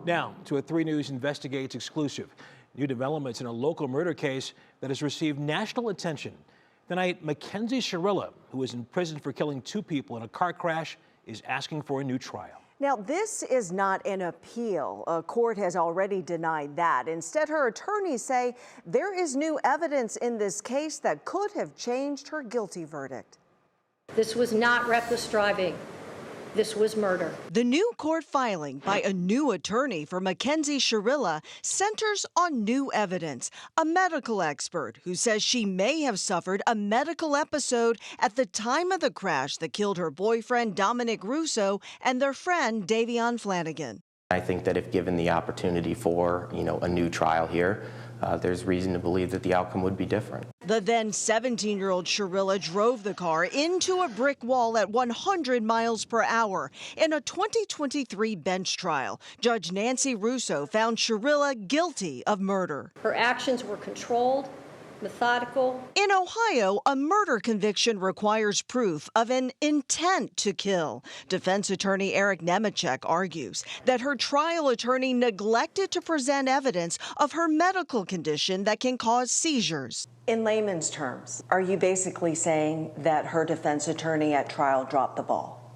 Now to a 3 News Investigates exclusive. New developments in a local murder case that has received national attention. Tonight, Mackenzie Shirilla, who is in prison for killing 2 people in a car crash, is asking for a new trial. Now, this is not an appeal. A court has already denied that. Instead, her attorneys say there is new evidence in this case that could have changed her guilty verdict. This was not reckless driving. This was murder. The new court filing by a new attorney for Mackenzie Shirilla centers on new evidence. A medical expert who says she may have suffered a medical episode at the time of the crash that killed her boyfriend Dominic Russo and their friend Davion Flanagan. I think that if given the opportunity for, a new trial here, there's reason to believe that the outcome would be different. The then 17-year-old Shirilla drove the car into a brick wall at 100 miles per hour. In a 2023 bench trial, Judge Nancy Russo found Shirilla guilty of murder. Her actions were controlled, methodical. In Ohio, a murder conviction requires proof of an intent to kill. Defense attorney Eric Nemechek argues that her trial attorney neglected to present evidence of her medical condition that can cause seizures. In layman's terms, are you basically saying that her defense attorney at trial dropped the ball?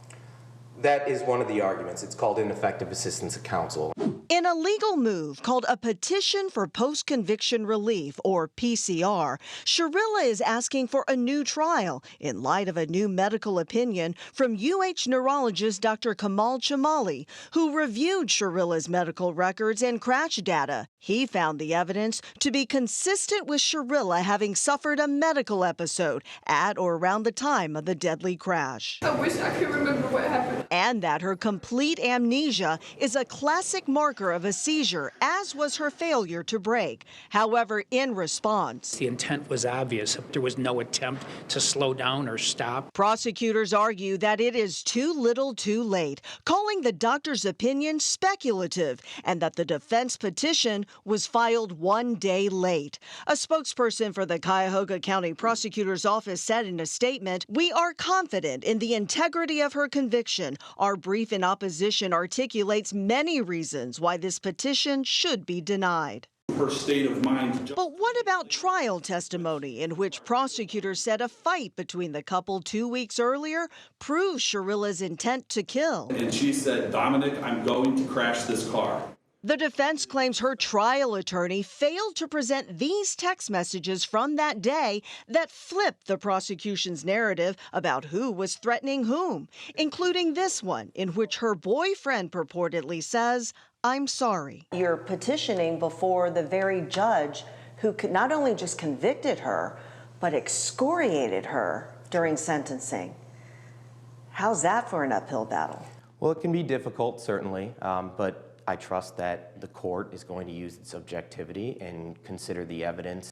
That is one of the arguments. It's called ineffective assistance of counsel. In a legal move called a Petition for Post-Conviction Relief, or PCR, Shirilla is asking for a new trial in light of a new medical opinion from UH neurologist Dr. Kamal Chamali, who reviewed Shirilla's medical records and crash data. He found the evidence to be consistent with Shirilla having suffered a medical episode at or around the time of the deadly crash. I wish I could remember what happened. And that her complete amnesia is a classic marker of a seizure, as was her failure to brake. However, in response, the intent was obvious. There was no attempt to slow down or stop. Prosecutors argue that it is too little too late, calling the doctor's opinion speculative, and that the defense petition was filed 1 day late. A spokesperson for the Cuyahoga County Prosecutor's Office said in a statement, "We are confident in the integrity of her conviction. Our brief in opposition articulates many reasons why this petition should be denied." Her state of mind. But what about trial testimony in which prosecutors said a fight between the couple 2 weeks earlier proves Shirilla's intent to kill? And she said, "Dominic, I'm going to crash this car." The defense claims her trial attorney failed to present these text messages from that day that flipped the prosecution's narrative about who was threatening whom, including this one in which her boyfriend purportedly says, "I'm sorry." You're petitioning before the very judge who not only just convicted her, but excoriated her during sentencing. How's that for an uphill battle? Well, it can be difficult, certainly, but I trust that the court is going to use its objectivity and consider the evidence.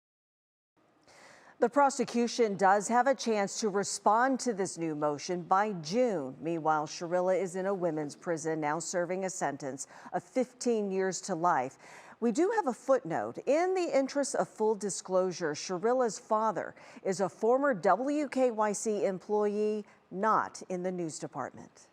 The prosecution does have a chance to respond to this new motion by June. Meanwhile, Shirilla is in a women's prison now serving a sentence of 15 years to life. We do have a footnote. In the interest of full disclosure, Shirilla's father is a former WKYC employee, not in the news department.